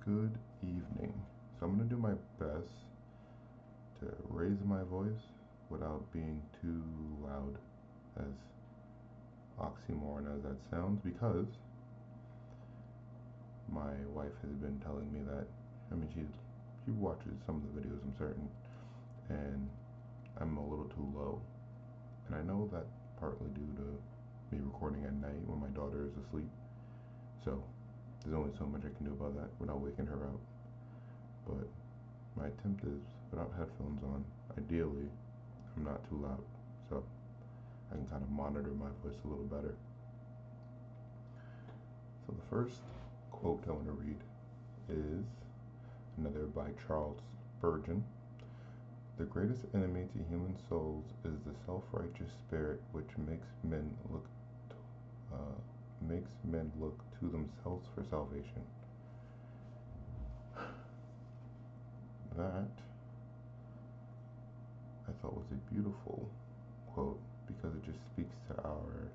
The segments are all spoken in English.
Good evening. So I'm going to do my best to raise my voice without being too loud, as oxymoron as that sounds, because my wife has been telling me that, she watches some of the videos, I'm certain, and I'm a little too low. And I know that partly due to me recording at night when my daughter is asleep. So there's only so much I can do about that without waking her up. But my attempt is without headphones on. Ideally, I'm not too loud, so I can kind of monitor my voice a little better. So the first quote I want to read is another by Charles Spurgeon. The greatest enemy to human souls is the self-righteous spirit which makes men look to themselves for salvation. That I thought was a beautiful quote because it just speaks to our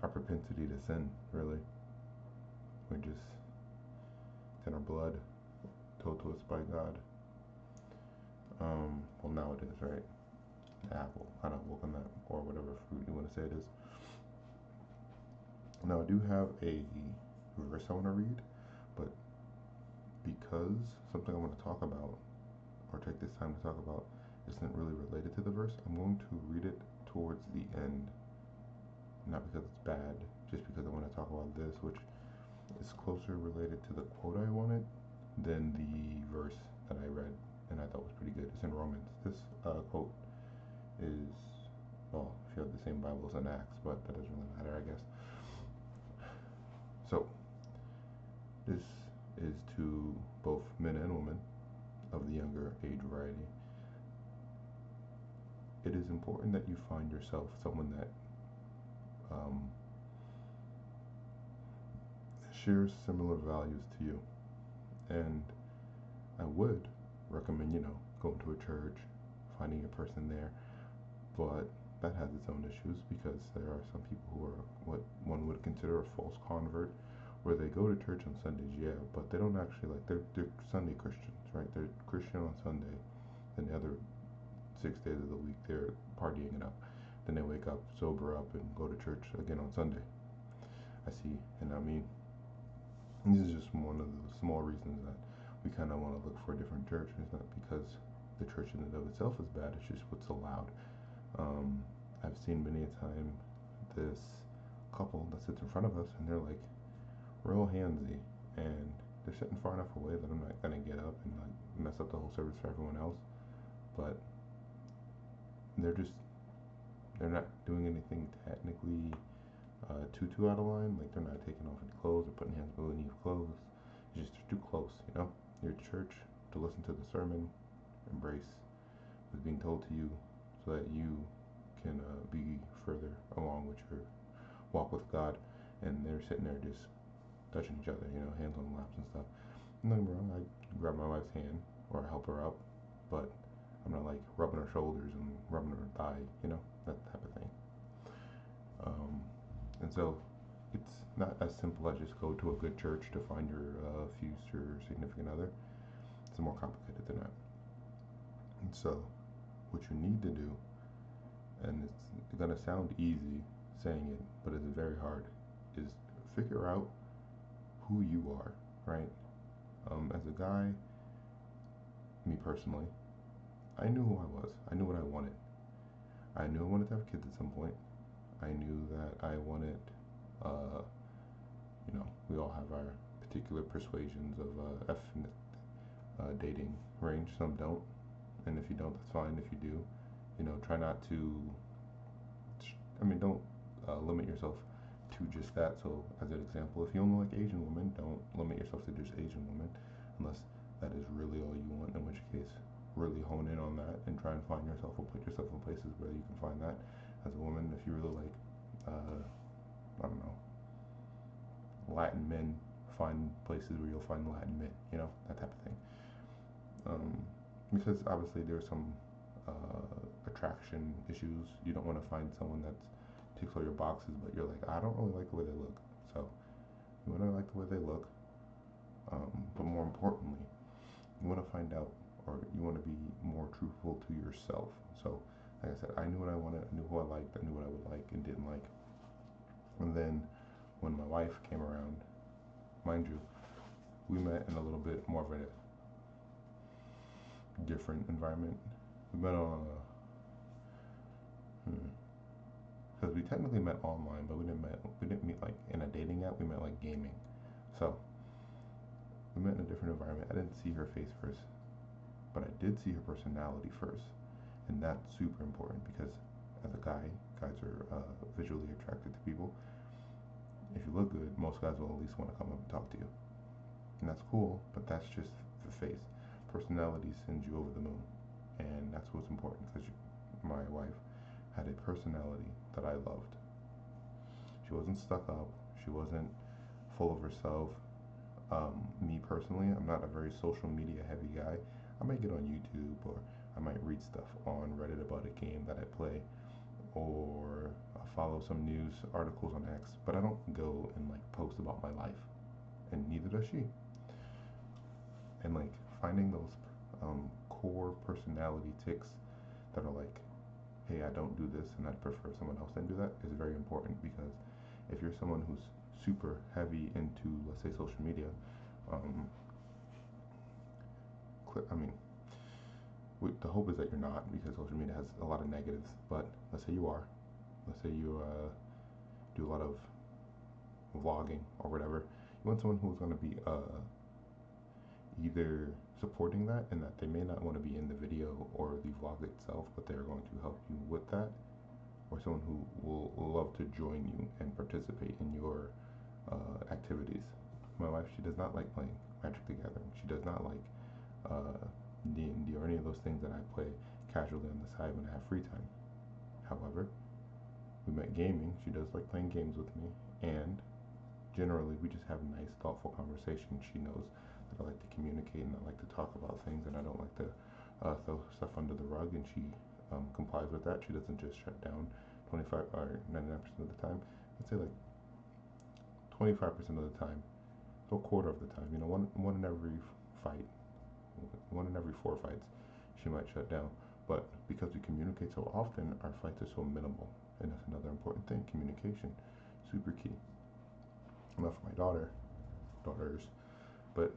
propensity to sin, really. It's in our blood, told to us by God. Well, now it is, right? Apple, pineapple, coconut, or whatever fruit you want to say it is. Now, I do have a verse I want to read, but because something I want to talk about, or take this time to talk about, isn't really related to the verse, I'm going to read it towards the end. Not because it's bad, just because I want to talk about this, which is closer related to the quote I wanted than the verse that I read and I thought was pretty good. It's in Romans. This quote is, well, if you have the same Bible as an Acts, but that doesn't really matter, I guess. So, this is to both men and women of the younger age variety. It is important that you find yourself someone that shares similar values to you. And I would recommend, going to a church, finding a person there, but that has its own issues because there are some people who are what one would consider a false convert, where they go to church on Sundays, yeah, but they don't actually they're Sunday Christians, right? They're Christian on Sunday, then the other 6 days of the week they're partying it up. Then they wake up, sober up, and go to church again on Sunday. I see, and this is just one of the small reasons that we kind of want to look for a different church. And it's not because the church in and of itself is bad, it's just what's allowed. I've seen many a time this couple that sits in front of us and they're like real handsy, and they're sitting far enough away that I'm not gonna get up and like mess up the whole service for everyone else. But they're not doing anything technically too out of line. Like they're not taking off any clothes or putting hands beneath clothes. It's just too close, You're at church to listen to the sermon, embrace what's being told to you, so that you can be further along with your walk with God. And they're sitting there just touching each other, hands on laps and stuff. Nothing wrong. I grab my wife's hand or help her up, but I'm not like rubbing her shoulders and rubbing her thigh, that type of thing. And so it's not as simple as just go to a good church to find your future significant other. It's more complicated than that. And so what you need to do, and it's gonna sound easy saying it, but it's very hard, is figure out who you are, right? As a guy, me personally, I knew who I was. I knew what I wanted. I knew I wanted to have kids at some point. I knew that I wanted, we all have our particular persuasions of dating range. Some don't, and if you don't, that's fine. If you do, try not to. Don't limit yourself to just that. So, as an example, if you only like Asian women, don't limit yourself to just Asian women, unless that is really all you want. In which case, really hone in on that and try and find yourself or put yourself in places where you can find that as a woman. If you really like, I don't know, Latin men, find places where you'll find Latin men, that type of thing. Because obviously there's some attraction issues. You don't want to find someone that ticks all your boxes, but you're like, I don't really like the way they look. So You want to like the way they look, but more importantly, you want to find out, or you want to be more truthful to yourself. So, like I said, I knew what I wanted, I knew who I liked, I knew what I would like and didn't like. And then when my wife came around, mind you, we met in a little bit more of a different environment. We met on because we technically met online, but we didn't meet like in a dating app. We met like gaming. So we met in a different environment. I didn't see her face first, but I did see her personality first, and that's super important because as a guy, guys are visually attracted to people. If you look good, most guys will at least want to come up and talk to you, and that's cool. But that's just the face. Personality sends you over the moon, and that's what's important because my wife had a personality that I loved. She wasn't stuck up. She wasn't full of herself. Me personally, I'm not a very social media heavy guy. I might get on YouTube or I might read stuff on Reddit about a game that I play or follow some news articles on X, but I don't go and like post about my life, and neither does she. And like finding those core personality ticks that are like, hey, I don't do this and I prefer someone else than do that is very important because if you're someone who's super heavy into, let's say, social media, um, I mean, the hope is that you're not because social media has a lot of negatives, but let's say you are. Let's say you do a lot of vlogging or whatever. You want someone who's going to be either supporting that and that they may not want to be in the video or the vlog itself, but they're going to help you with that, or someone who will love to join you and participate in your activities. My wife, she does not like playing Magic the Gathering. She does not like D&D or any of those things that I play casually on the side when I have free time. However, we met gaming. She does like playing games with me, and generally we just have nice, thoughtful conversation. She knows that I like to communicate and I like to talk about things, and I don't like to throw stuff under the rug, and she complies with that. She doesn't just shut down 25 or 99% of the time. I'd say like 25% of the time, so a quarter of the time. You know, one in every fight, one in every 4 fights, she might shut down. But because we communicate so often, our fights are so minimal, and that's another important thing. Communication, super key. Not for my daughters, but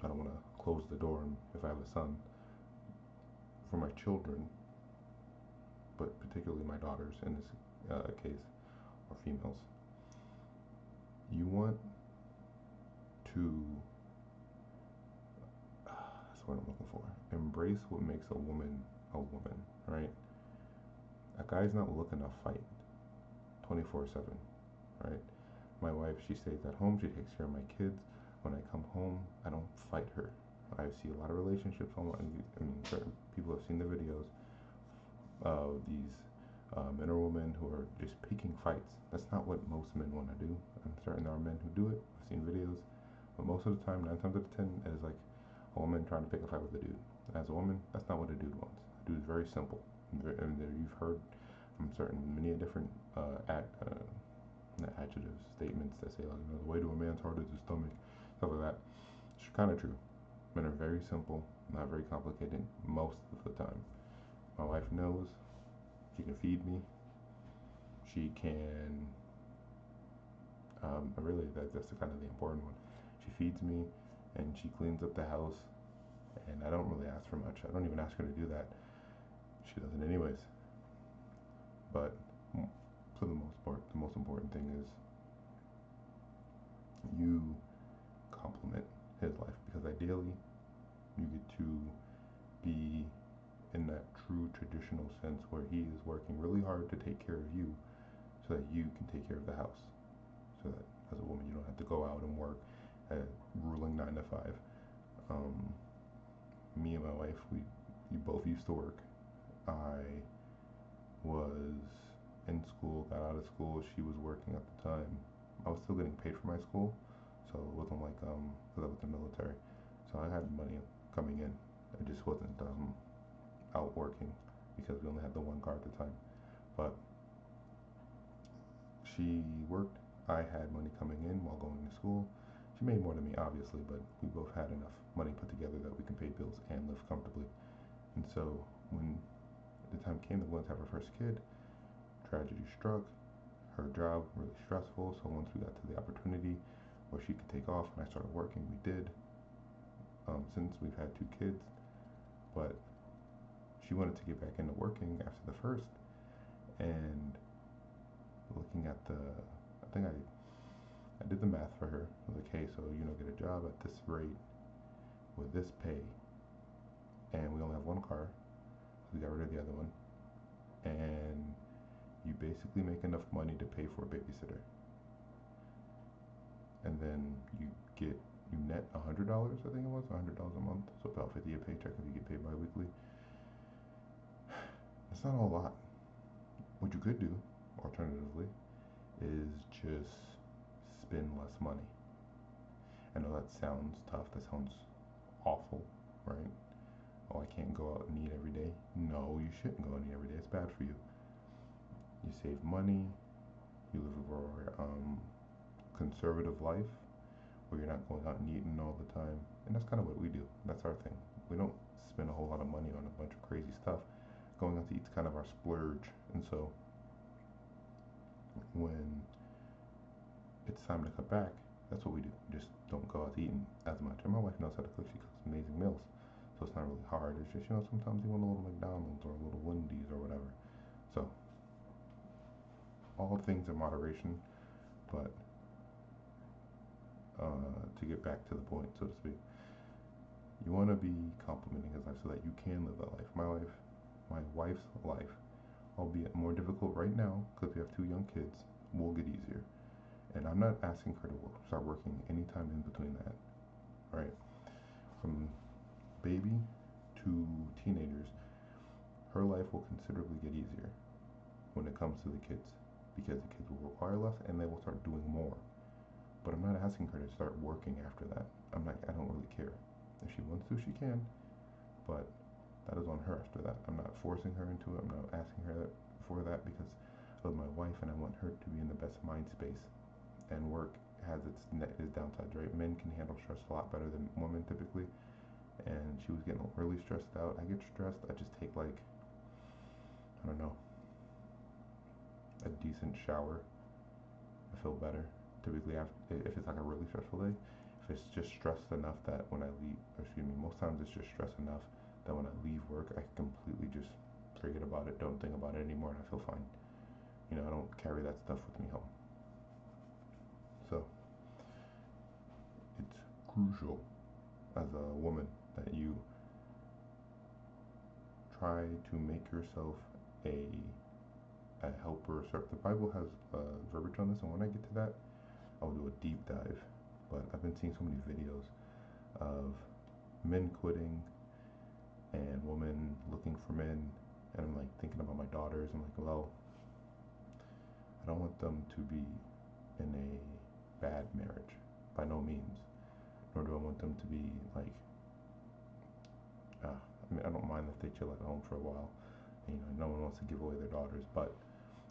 I don't want to close the door if I have a son. For my children, but particularly my daughters in this case, are females. You want to, that's what I'm looking for, embrace what makes a woman, right? A guy's not looking to fight 24/7, right? My wife, she stays at home, she takes care of my kids. When I come home, I don't fight her. I see a lot of relationships online. I mean, certain people have seen the videos of these men or women who are just picking fights. That's not what most men want to do. I'm certain there are men who do it. I've seen videos, but most of the time, 9 times out of 10, it is like a woman trying to pick a fight with a dude. As a woman, that's not what a dude wants. A dude is very simple. And you've heard from certain many different adjectives, statements that say like, you know, the way to a man's heart is his stomach, stuff like that. It's kind of true. Men are very simple, not very complicated most of the time. My wife knows she can feed me. She can, really, that's the kind of the important one. She feeds me and she cleans up the house, and I don't really ask for much. I don't even ask her to do that. She does it anyways. But for the most part, the most important thing is you compliment his life, because ideally you get to be in that true traditional sense where he is working really hard to take care of you so that you can take care of the house, so that as a woman you don't have to go out and work a grueling 9 to 5. Me and my wife, we both used to work. I was in school, got out of school, she was working at the time. I was still getting paid for my school, so it wasn't like because I was in the military, so I had money coming in. I just wasn't out working because we only had the one car at the time. But she worked, I had money coming in while going to school, She made more than me, obviously, but we both had enough money put together that we can pay bills and live comfortably. And so when the time came that we wanted to have our first kid, tragedy struck. Her job really stressful. So once we got to the opportunity where she could take off and I started working, we did. Since we've had two kids, but she wanted to get back into working after the first, and looking at I think I did the math for her. I was like, hey, so get a job at this rate with this pay, and we only have one car. We got rid of the other one, and you basically make enough money to pay for a babysitter, and then you net $100. I think it was $100 a month, so about 50 a paycheck if you get paid bi-weekly. It's not a lot. What you could do, alternatively, is just spend less money. I know that sounds tough. That sounds awful, right? Oh, I can't go out and eat every day. No, you shouldn't go out and eat every day. It's bad for you. You save money. You live a more conservative life where you're not going out and eating all the time. And that's kind of what we do. That's our thing. We don't spend a whole lot of money on a bunch of crazy stuff. Going out to eat's kind of our splurge. And so when it's time to cut back, that's what we do. We just don't go out to eat as much. And my wife knows how to cook. She cooks amazing meals. So it's not really hard. It's just, sometimes you want a little McDonald's or a little Wendy's or whatever. So all things in moderation, but to get back to the point, so to speak, you want to be complimenting his life so that you can live that life. My wife's life, albeit more difficult right now because we have two young kids, will get easier. And I'm not asking her to start working anytime in between that, right? From baby to teenagers, her life will considerably get easier when it comes to the kids because the kids will require less and they will start doing more. But I'm not asking her to start working after that. I don't really care. If she wants to, she can, but that is on her after that. I'm not forcing her into it. I'm not asking her for that because I love my wife and I want her to be in the best mind space. And work has its downsides, right? Men can handle stress a lot better than women typically. And she was getting really stressed out. I get stressed. I just take I don't know, a decent shower. I feel better. Typically, if it's like a really stressful day, if it's just stressed enough that when I leave, most times it's just stress enough that when I leave work, I completely just forget about it, don't think about it anymore, and I feel fine. I don't carry that stuff with me home. So, it's crucial as a woman that you try to make yourself a helper. The Bible has verbiage on this, and when I get to that, I'll do a deep dive. But I've been seeing so many videos of men quitting and women looking for men, and I'm thinking about my daughters. I'm well, I don't want them to be in a bad marriage, by no means. Nor do I want them to be I don't mind if they chill at home for a while. No one wants to give away their daughters, but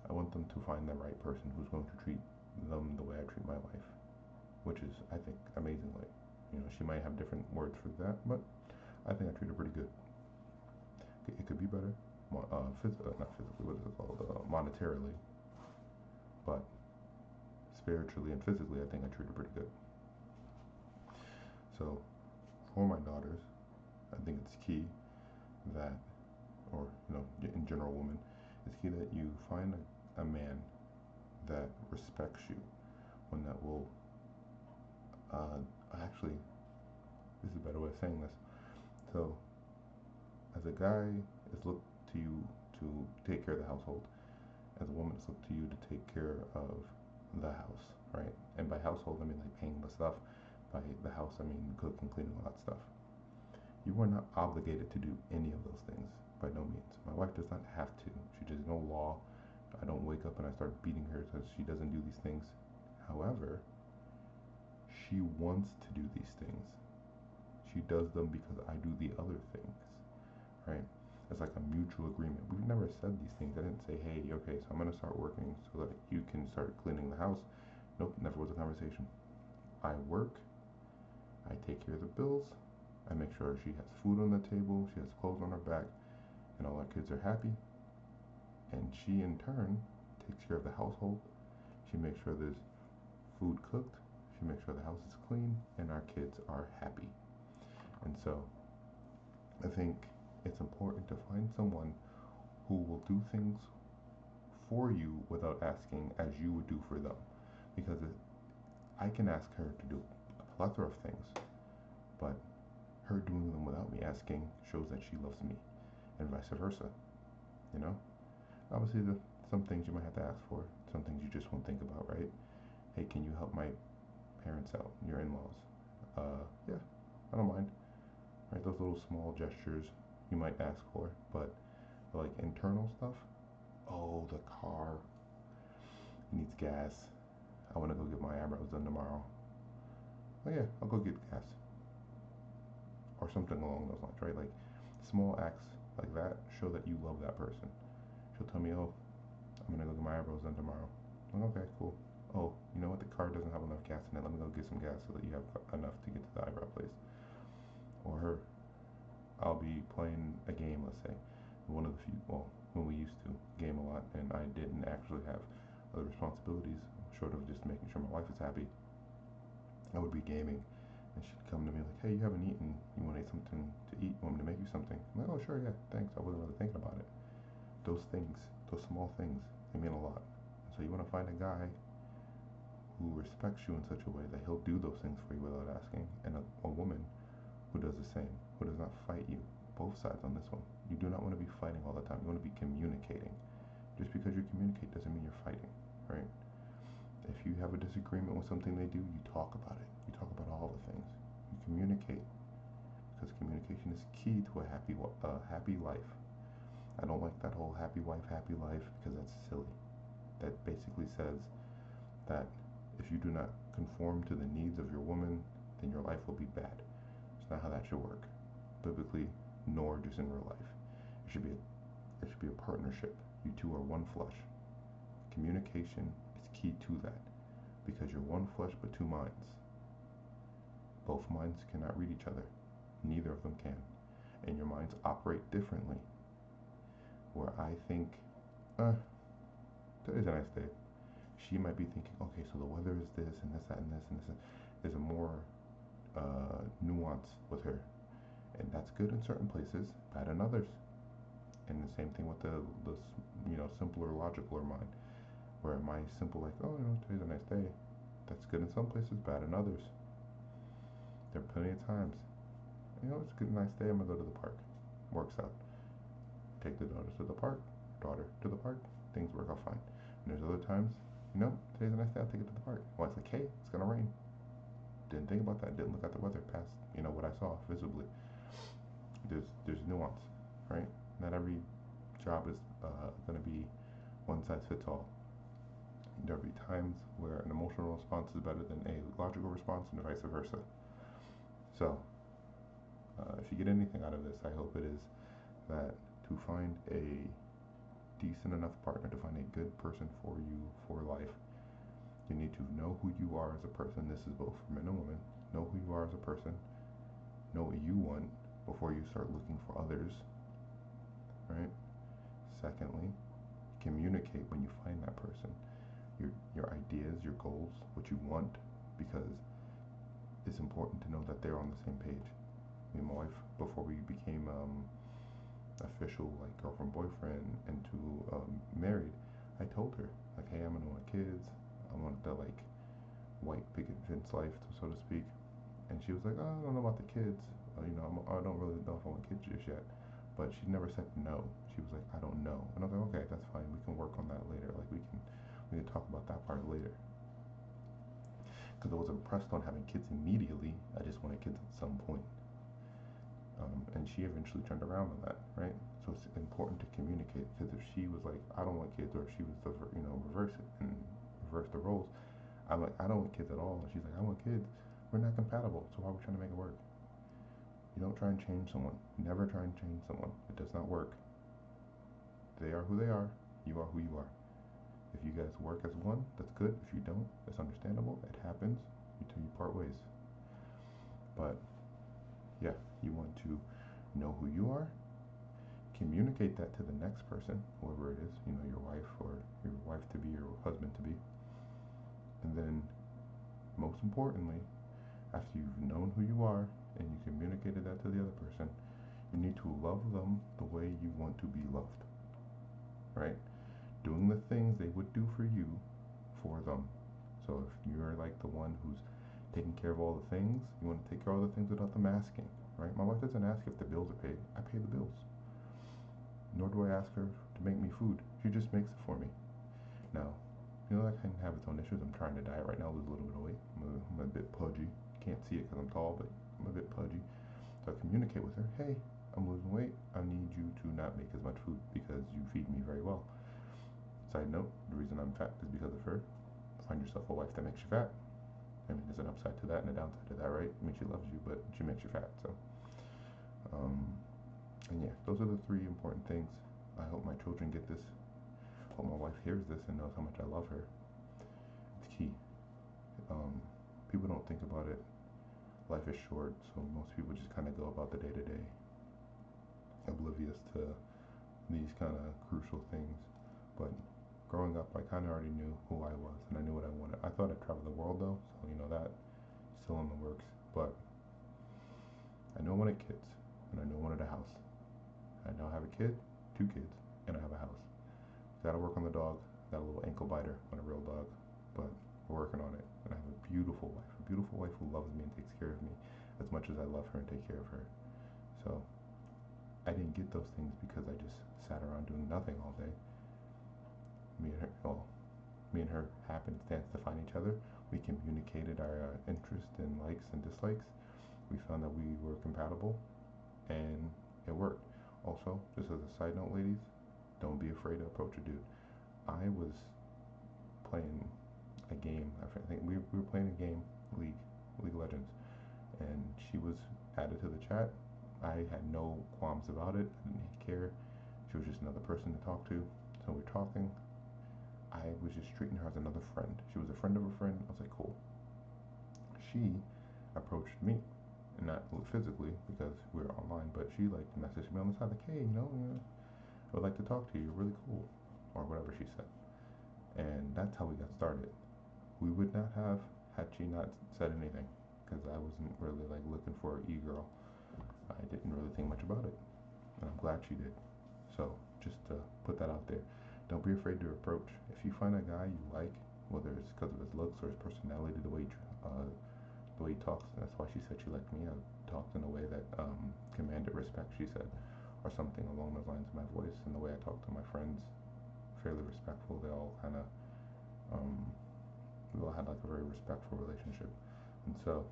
I want them to find the right person who's going to treat them the way I treat my wife, which is, I think, amazingly. She might have different words for that, but I think I treat her pretty good. It could be better, not physically, what is it called, monetarily, but spiritually and physically, I think I treat her pretty good. So, for my daughters, I think it's key that, or in general, women, it's key that you find a man that respects you, one that will, actually, this is a better way of saying this. So, as a guy is looked to you to take care of the household, as a woman is looked to you to take care of the house, right? And by household, I mean paying the stuff. By the house, I mean cooking, cleaning, all that stuff. You are not obligated to do any of those things, by no means. My wife does not have to. There's no law. I don't wake up and I start beating her because she doesn't do these things. However, she wants to do these things. She does them because I do the other things, right? It's like a mutual agreement. We've never said these things. I didn't say, hey, okay, so I'm going to start working so that you can start cleaning the house. Nope, never was a conversation. I work take care of the bills. I make sure she has food on the table, she has clothes on her back, and all our kids are happy. And she, in turn, takes care of the household. She makes sure there's food cooked. She makes sure the house is clean, and our kids are happy. And so, I think it's important to find someone who will do things for you without asking as you would do for them. Because I can ask her to do a plethora of things, but her doing them without me asking shows that she loves me, and vice versa. You know? Obviously, some things you might have to ask for, some things you just won't think about, right? Hey, can you help my parents out, your in-laws? Yeah, I don't mind. Right, those little small gestures you might ask for, but like internal stuff. Oh, the car needs gas. I want to go get my eyebrows done tomorrow. Oh yeah, I'll go get gas, or something along those lines, right? Like small acts like that show that you love that person. She'll tell me, oh, I'm gonna go get my eyebrows done tomorrow. I'm like, okay, cool. Oh, you know what? The car doesn't have enough gas in it. Let me go get some gas so that you have enough to get to the eyebrow place. Or her, I'll be playing a game, let's say. One of the few, well, when we used to game a lot and I didn't actually have other responsibilities, short of just making sure my wife is happy, I would be gaming and she'd come to me like, hey, you haven't eaten. You want to eat something to eat? You want me to make you something? I'm like, oh, sure, yeah, thanks. I wasn't really thinking about it. Those things, those small things, they mean a lot. So you want to find a guy who respects you in such a way that he'll do those things for you without asking, and a woman who does the same, who does not fight you. Both sides on this one. You do not want to be fighting all the time. You want to be communicating. Just because you communicate doesn't mean you're fighting, right? If you have a disagreement with something they do, you talk about it. You talk about all the things. You communicate, because communication is key to a happy life. I don't like that whole happy wife, happy life, because that's silly. That basically says that if you do not conform to the needs of your woman, then your life will be bad. It's not how that should work, biblically, nor just in real life. It should be a partnership. You two are one flesh. Communication is key to that, because you're one flesh but two minds. Both minds cannot read each other. Neither of them can. And your minds operate differently. Where I think, today's a nice day. She might be thinking, okay, so the weather is this and this, that, and this, and this. There's a more nuance with her. And that's good in certain places, bad in others. And the same thing with the simpler, logicaler mind. Where my simple, like, oh, today's a nice day. That's good in some places, bad in others. There are plenty of times, it's a good, nice day, I'm going to go to the park. Works out. Take the daughter to the park, things work out fine. And there's other times, today's a nice day, I'll take it to the park. Well, it's like, hey, it's going to rain. Didn't think about that, didn't look at the weather past, what I saw visibly. There's nuance, right? Not every job is going to be one size fits all. There'll be times where an emotional response is better than a logical response, and vice versa. So, if you get anything out of this, I hope it is that to find a decent enough partner, to find a good person for you for life, you need to know who you are as a person. This is both for men and women. Know who you are as a person. Know what you want before you start looking for others, right? Secondly, communicate when you find that person. Your ideas, your goals, what you want, because it's important to know that they're on the same page. Me and my wife, before we became official, like girlfriend, boyfriend, and to married, I told her, like, hey, I'm gonna want kids. I want the white picket fence life, so to speak. And she was like, oh, I don't know about the kids. I don't really know if I want kids just yet. But she never said no. She was like, I don't know. And I was like, okay, that's fine. We can work on that later. Like we can talk about that part later. Because I wasn't pressed on having kids immediately. I just wanted kids at some point. And she eventually turned around on that, right? So it's important to communicate, because if she was like, I don't want kids, or if she was to, reverse it and reverse the roles, I'm like, I don't want kids at all. And she's like, I want kids. We're not compatible, so why are we trying to make it work? You don't try and change someone. Never try and change someone. It does not work. They are who they are. You are who you are. If you guys work as one, that's good. If you don't, it's understandable. It happens until you part ways. But yeah, you want to know who you are, communicate that to the next person, whoever it is, your wife or your wife to be, your husband to be. And then, most importantly, after you've known who you are and you communicated that to the other person, you need to love them the way you want to be loved, right? Doing the things they would do for you for them. So if you're like the one who's taking care of all the things, you want to take care of all the things without them asking, right? My wife doesn't ask if the bills are paid. I pay the bills. Nor do I ask her to make me food. She just makes it for me. Now, that can have its own issues. I'm trying to diet right now, lose a little bit of weight. I'm a bit pudgy. Can't see it because I'm tall, but I'm a bit pudgy. So I communicate with her, hey, I'm losing weight. I need you to not make as much food because you feed me very well. Side note, the reason I'm fat is because of her. Find yourself a wife that makes you fat. I mean, there's an upside to that and a downside to that, right? I mean, she loves you, but she makes you fat. So, and yeah, those are the three important things. I hope my children get this. I hope my wife hears this and knows how much I love her. It's key. People don't think about it. Life is short, so most people just kind of go about the day to day, oblivious to these kind of crucial things. But growing up, I kind of already knew who I was and I knew what I wanted. I thought I'd travel the world though, so that still in the works. But I knew I wanted kids and I knew I wanted a house. I now have a kid, 2 kids, and I have a house. Gotta work on the dog. Got a little ankle biter on a real dog, but we're working on it. And I have a beautiful wife who loves me and takes care of me as much as I love her and take care of her. So I didn't get those things because I just sat around doing nothing all day. Me and her happenstance to find each other. We communicated our interests and likes and dislikes. We found that we were compatible, and it worked. Also, just as a side note, ladies, don't be afraid to approach a dude. I was playing a game. I think we were playing a game, League of Legends, and she was added to the chat. I had no qualms about it. I didn't care. She was just another person to talk to. So we're talking. I was just treating her as another friend. She was a friend of a friend. I was like, cool. She approached me, and not physically because we were online, but she like messaged me on the side like, hey, I would like to talk to you. You're really cool, or whatever she said. And that's how we got started. We would not have had she not said anything, because I wasn't really like looking for an e-girl. I didn't really think much about it, and I'm glad she did. So just to put that out there, don't be afraid to approach. If you find a guy you like, whether it's because of his looks or his personality, the way he talks, that's why she said she liked me. I talked in a way that commanded respect, she said, or something along those lines. My voice and the way I talk to my friends, fairly respectful. They all kind of we all had like a very respectful relationship, and so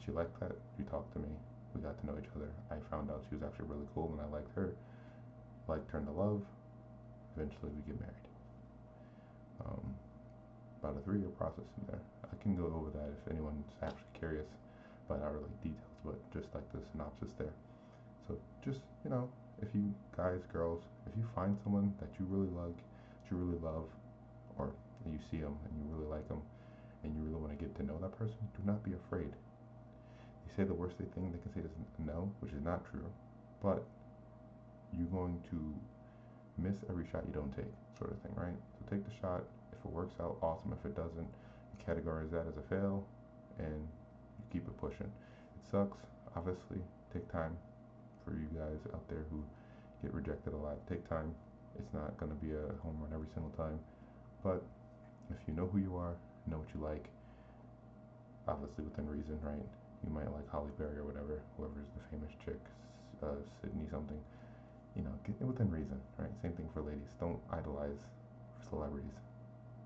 she liked that. She talked to me. We got to know each other. I found out she was actually really cool, and I liked her. Turned to love. Eventually, we get married. About a 3-year process in there. I can go over that if anyone's actually curious about our like details, but just like the synopsis there. So just if you guys, girls, if you find someone that you really like, that you really love, or you see them and you really like them, and you really want to get to know that person, do not be afraid. They say the worst thing they can say is no, which is not true, but you're going to miss every shot you don't take, sort of thing, right? So take the shot. If it works out, awesome. If it doesn't, you categorize that as a fail, and you keep it pushing. It sucks, obviously. Take time. For you guys out there who get rejected a lot, take time. It's not going to be a home run every single time, but if you know who you are, know what you like, obviously within reason, right? You might like Holly Berry or whatever, whoever's the famous chick, Sydney something. Get within reason, right? Same thing for ladies. Don't idolize celebrities,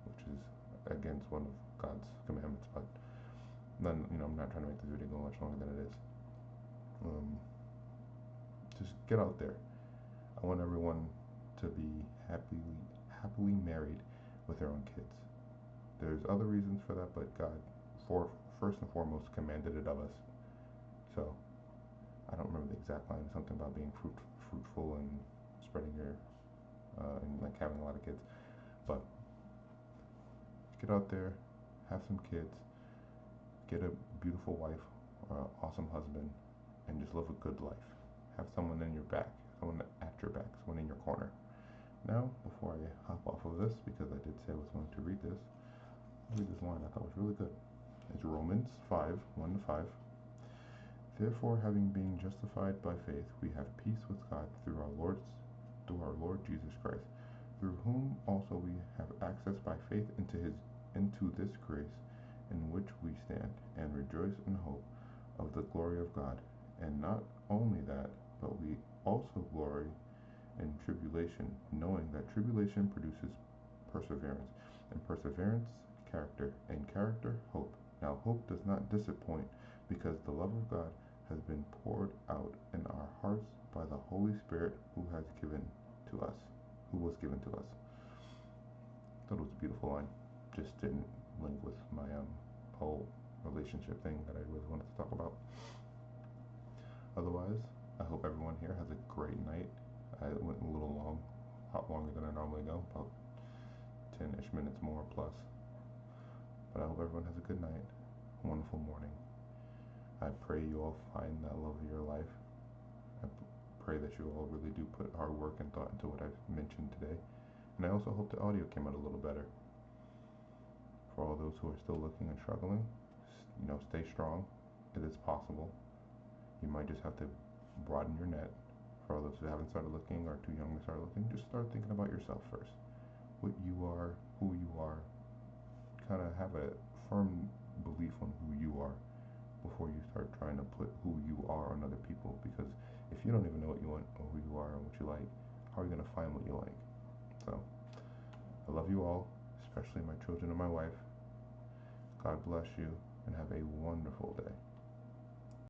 which is against one of God's commandments. But then, I'm not trying to make this video go much longer than it is. Just get out there. I want everyone to be happily married with their own kids. There's other reasons for that, but God, first and foremost, commanded it of us. So, I don't remember the exact line. Something about being fruitful and spreading your and like having a lot of kids. But get out there, have some kids, get a beautiful wife awesome husband, and just live a good life. Have someone in your back, someone at your back, someone in your corner. Now, before I hop off of this, because I did say I was going to read this, I'll read this line I thought was really good. It's Romans 5, 1 to 5. Therefore, having been justified by faith, we have peace with God through our Lord Jesus Christ, through whom also we have access by faith into this grace in which we stand, and rejoice in hope of the glory of God. And not only that, but we also glory in tribulation, knowing that tribulation produces perseverance, and perseverance, character, and character, hope. Now, hope does not disappoint, because the love of God has been poured out in our hearts by the Holy Spirit who was given to us. Thought it was a beautiful line. Just didn't link with my whole relationship thing that I really wanted to talk about. Otherwise, I hope everyone here has a great night. I went a little long, a lot longer than I normally go, about 10-ish minutes more plus. But I hope everyone has a good night, a wonderful morning. I pray you all find that love of your life. I pray that you all really do put hard work and thought into what I've mentioned today. And I also hope the audio came out a little better. For all those who are still looking and struggling, stay strong. It is possible. You might just have to broaden your net. For all those who haven't started looking or too young to start looking, just start thinking about yourself first. What you are, who you are. Kind of have a firm belief on who you are before you start trying to put who you are on other people, because if you don't even know what you want or who you are and what you like, how are you going to find what you like? So I love you all, especially my children and my wife. God bless you, and have a wonderful day.